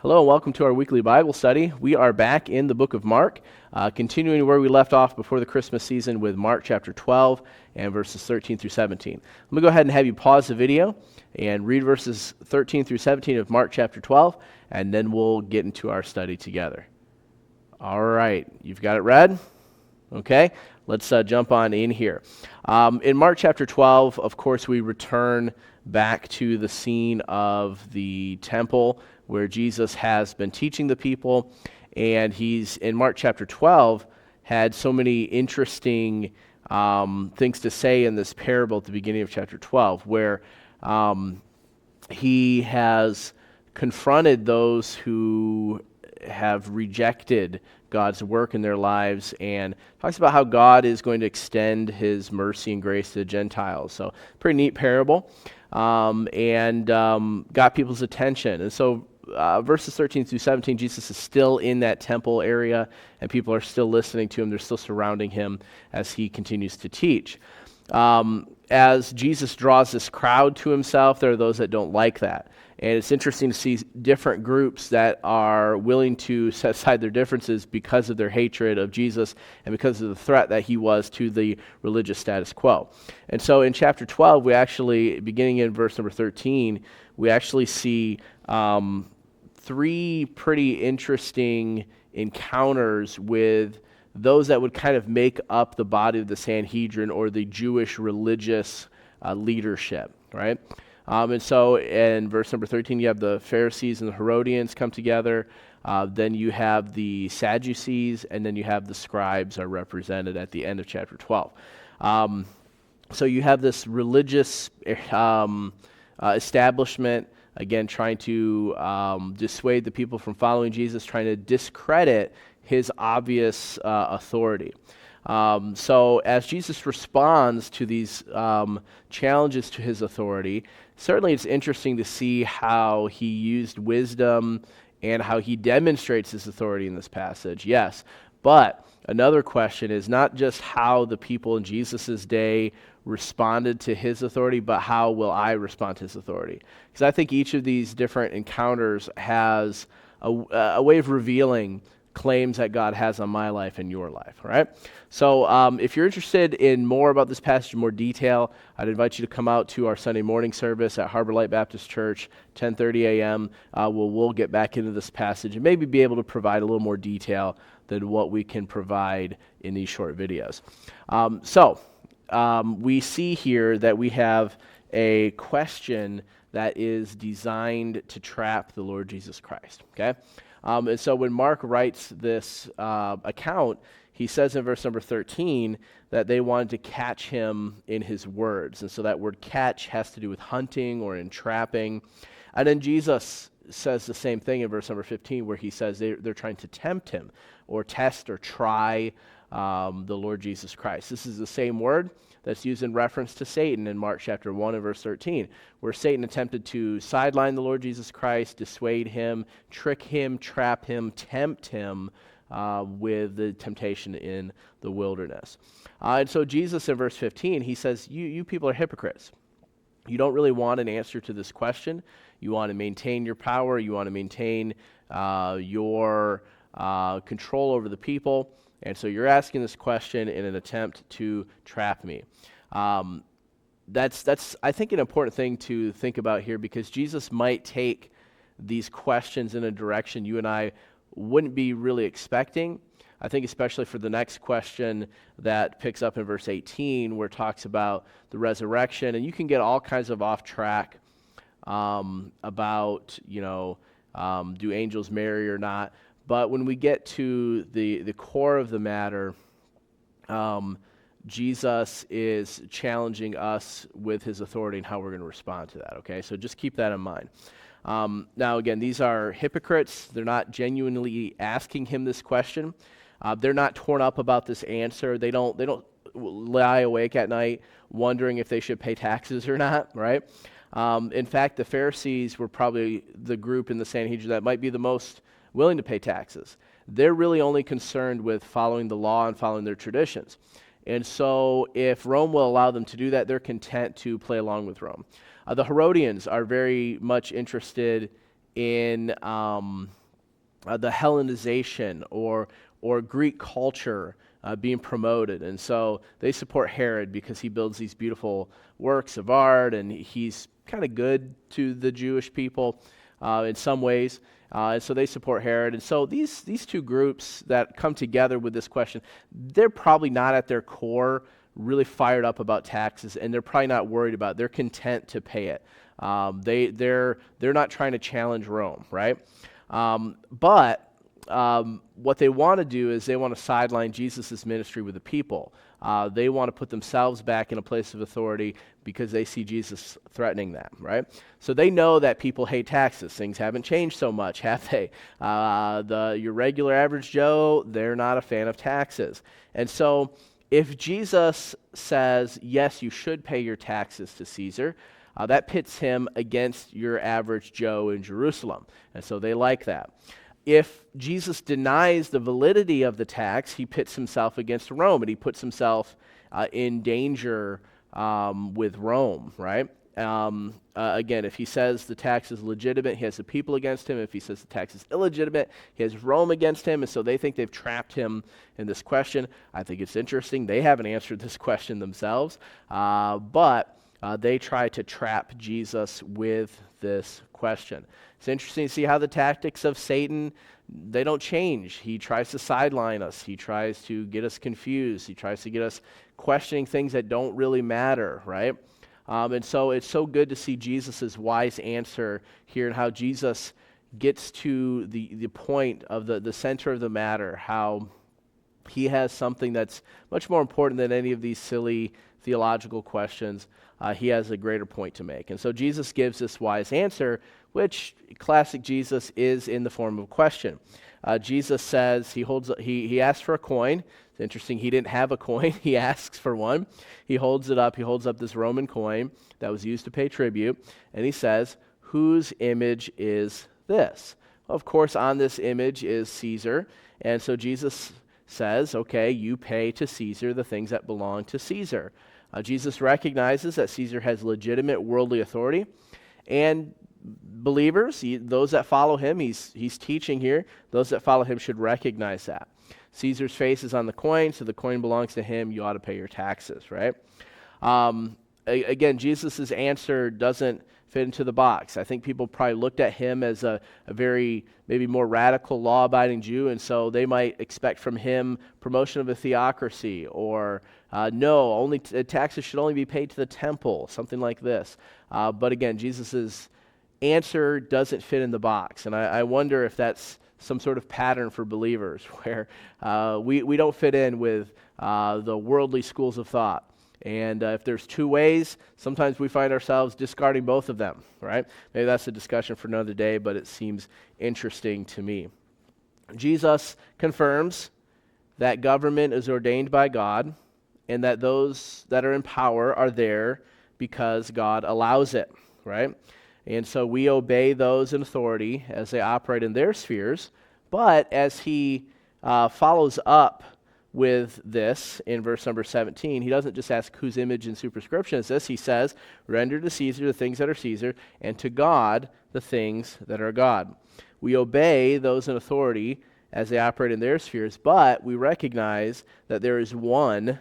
Hello and welcome to our weekly Bible study. We are back in the book of Mark, continuing where we left off before the Christmas season with Mark chapter 12 and verses 13 through 17. Let me go ahead and have you pause the video and read verses 13 through 17 of Mark chapter 12, and then we'll get into our study together. All right, you've got it read? Okay, let's jump on in here. In Mark chapter 12, of course, we return back to the scene of the temple where Jesus has been teaching the people, and he's, in Mark chapter 12, had so many interesting things to say in this parable at the beginning of chapter 12, where he has confronted those who have rejected God's work in their lives, and talks about how God is going to extend his mercy and grace to the Gentiles. So, pretty neat parable, and got people's attention. And so, verses 13 through 17, Jesus is still in that temple area, and people are still listening to him. They're still surrounding him as he continues to teach. As Jesus draws this crowd to himself, there are those that don't like that. And it's interesting to see different groups that are willing to set aside their differences because of their hatred of Jesus and because of the threat that he was to the religious status quo. And so in chapter 12, we actually, beginning in verse number 13, we actually see three pretty interesting encounters with those that would kind of make up the body of the Sanhedrin, or the Jewish religious leadership, right? And so in verse number 13, you have the Pharisees and the Herodians come together. Then you have the Sadducees, and then you have the scribes are represented at the end of chapter 12. So you have this religious establishment, again, trying to dissuade the people from following Jesus, trying to discredit his obvious authority. So as Jesus responds to these challenges to his authority, certainly it's interesting to see how he used wisdom and how he demonstrates his authority in this passage, yes. But another question is not just how the people in Jesus' day responded to his authority, but how will I respond to his authority? Because I think each of these different encounters has a way of revealing claims that God has on my life and your life, all right? So if you're interested in more about this passage in more detail, I'd invite you to come out to our Sunday morning service at Harbour Light Baptist Church, 10:30 a.m. We'll get back into this passage and maybe be able to provide a little more detail than what we can provide in these short videos. We see here that we have a question that is designed to trap the Lord Jesus Christ, okay? And so when Mark writes this account, he says in verse number 13 that they wanted to catch him in his words. And so that word catch has to do with hunting or entrapping. And then Jesus says the same thing in verse number 15, where he says they're trying to tempt him or test or try the Lord Jesus Christ. This is the same word that's used in reference to Satan in Mark chapter 1 and verse 13, where Satan attempted to sideline the Lord Jesus Christ, dissuade him, trick him, trap him, tempt him with the temptation in the wilderness. And so Jesus in verse 15, he says, you people are hypocrites. You don't really want an answer to this question. You want to maintain your power. You want to maintain your control over the people. And so you're asking this question in an attempt to trap me. That's I think, an important thing to think about here, because Jesus might take these questions in a direction you and I wouldn't be really expecting. I think especially for the next question that picks up in verse 18, where it talks about the resurrection, and you can get all kinds of off track about, do angels marry or not? But when we get to the core of the matter, Jesus is challenging us with his authority and how we're going to respond to that, okay? So just keep that in mind. Now, again, these are hypocrites. They're not genuinely asking him this question. They're not torn up about this answer. They don't lie awake at night wondering if they should pay taxes or not, right? In fact, the Pharisees were probably the group in the Sanhedrin that might be the most willing to pay taxes. They're really only concerned with following the law and following their traditions. And so if Rome will allow them to do that, they're content to play along with Rome. The Herodians are very much interested in the Hellenization or Greek culture being promoted. And so they support Herod because he builds these beautiful works of art, and he's kind of good to the Jewish people in some ways. And so they support Herod. And so these two groups that come together with this question, they're probably not at their core really fired up about taxes, and they're probably not worried about it. They're content to pay it. They're not trying to challenge Rome, right? But what they want to do is they want to sideline Jesus' ministry with the people. They want to put themselves back in a place of authority because they see Jesus threatening them, right? So they know that people hate taxes. Things haven't changed so much, have they? Your regular average Joe, they're not a fan of taxes. And so if Jesus says, yes, you should pay your taxes to Caesar, that pits him against your average Joe in Jerusalem. And so they like that. If Jesus denies the validity of the tax, he pits himself against Rome, and he puts himself in danger with Rome, right? Again, if he says the tax is legitimate, he has the people against him. If he says the tax is illegitimate, he has Rome against him, and so they think they've trapped him in this question. I think it's interesting. They haven't answered this question themselves, but they try to trap Jesus with this question. It's interesting to see how the tactics of Satan, they don't change. He tries to sideline us. He tries to get us confused. He tries to get us questioning things that don't really matter, right? And so it's so good to see Jesus' wise answer here and how Jesus gets to the point of the center of the matter, how he has something that's much more important than any of these silly theological questions. He has a greater point to make. And so Jesus gives this wise answer, which classic Jesus is in the form of a question. Jesus says, he asks for a coin. It's interesting, he didn't have a coin. He asks for one. He holds it up. He holds up this Roman coin that was used to pay tribute. And he says, whose image is this? Well, of course, on this image is Caesar. And so Jesus says, okay, you pay to Caesar the things that belong to Caesar. Jesus recognizes that Caesar has legitimate worldly authority, and believers, those that follow him, he's teaching here, those that follow him should recognize that. Caesar's face is on the coin, so the coin belongs to him. You ought to pay your taxes, right? Again, Jesus' answer doesn't fit into the box. I think people probably looked at him as a very maybe more radical law-abiding Jew, and so they might expect from him promotion of a theocracy, or taxes should only be paid to the temple, something like this. But again, Jesus' answer doesn't fit in the box, and I wonder if that's some sort of pattern for believers where we don't fit in with the worldly schools of thought. And if there's two ways, sometimes we find ourselves discarding both of them, right? Maybe that's a discussion for another day, but it seems interesting to me. Jesus confirms that government is ordained by God and that those that are in power are there because God allows it, right? And so we obey those in authority as they operate in their spheres, but as he follows up with this in verse number 17, he doesn't just ask whose image and superscription is this. He says, render to Caesar the things that are Caesar, and to God the things that are God. We obey those in authority as they operate in their spheres, but we recognize that there is one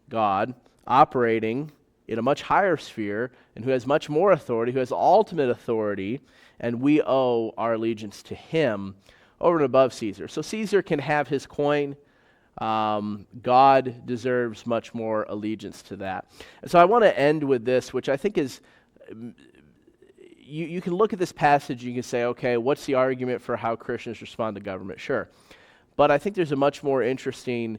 God operating in a much higher sphere and who has much more authority, who has ultimate authority, and we owe our allegiance to him over and above Caesar. So Caesar can have his coin. God deserves much more allegiance to that. And so I want to end with this, which I think is, you can look at this passage, you can say, okay, what's the argument for how Christians respond to government? Sure. But I think there's a much more interesting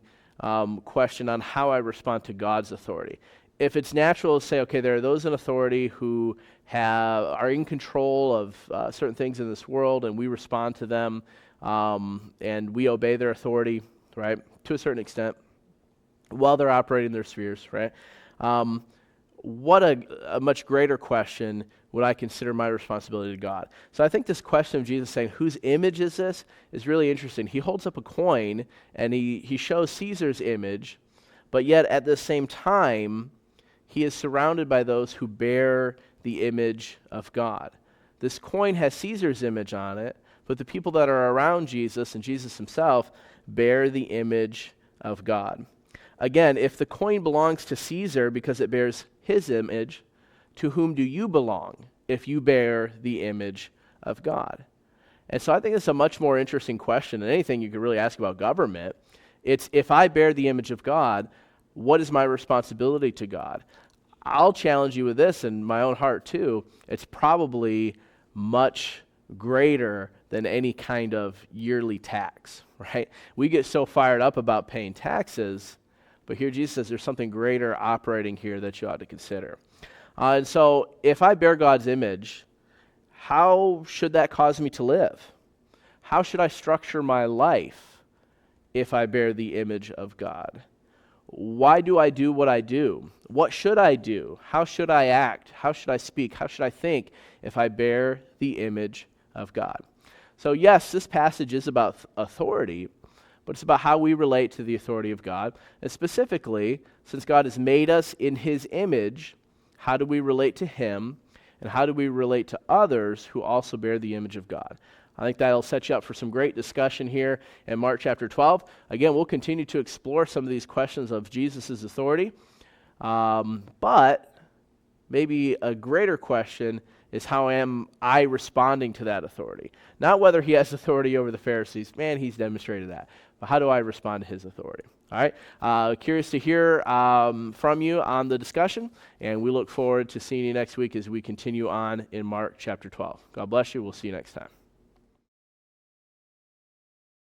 question on how I respond to God's authority. If it's natural to say, okay, there are those in authority who are in control of certain things in this world, and we respond to them, and we obey their authority, right, to a certain extent, while they're operating their spheres, right? What a much greater question would I consider my responsibility to God? So I think this question of Jesus saying, whose image is this, is really interesting. He holds up a coin, and he shows Caesar's image, but yet at the same time, he is surrounded by those who bear the image of God. This coin has Caesar's image on it, but the people that are around Jesus and Jesus himself bear the image of God. Again, if the coin belongs to Caesar because it bears his image, to whom do you belong if you bear the image of God? And so I think it's a much more interesting question than anything you could really ask about government. It's, if I bear the image of God, what is my responsibility to God? I'll challenge you with this in my own heart too. It's probably much greater than any kind of yearly tax, right? We get so fired up about paying taxes, but here Jesus says there's something greater operating here that you ought to consider. And so if I bear God's image, how should that cause me to live? How should I structure my life if I bear the image of God? Why do I do what I do? What should I do? How should I act? How should I speak? How should I think if I bear the image of God? So yes, this passage is about authority, but it's about how we relate to the authority of God. And specifically, since God has made us in his image, how do we relate to him? And how do we relate to others who also bear the image of God? I think that'll set you up for some great discussion here in Mark chapter 12. Again, we'll continue to explore some of these questions of Jesus' authority. But maybe a greater question is, how am I responding to that authority? Not whether he has authority over the Pharisees. Man, he's demonstrated that. But how do I respond to his authority? All right. Curious to hear from you on the discussion, and we look forward to seeing you next week as we continue on in Mark chapter 12. God bless you. We'll see you next time.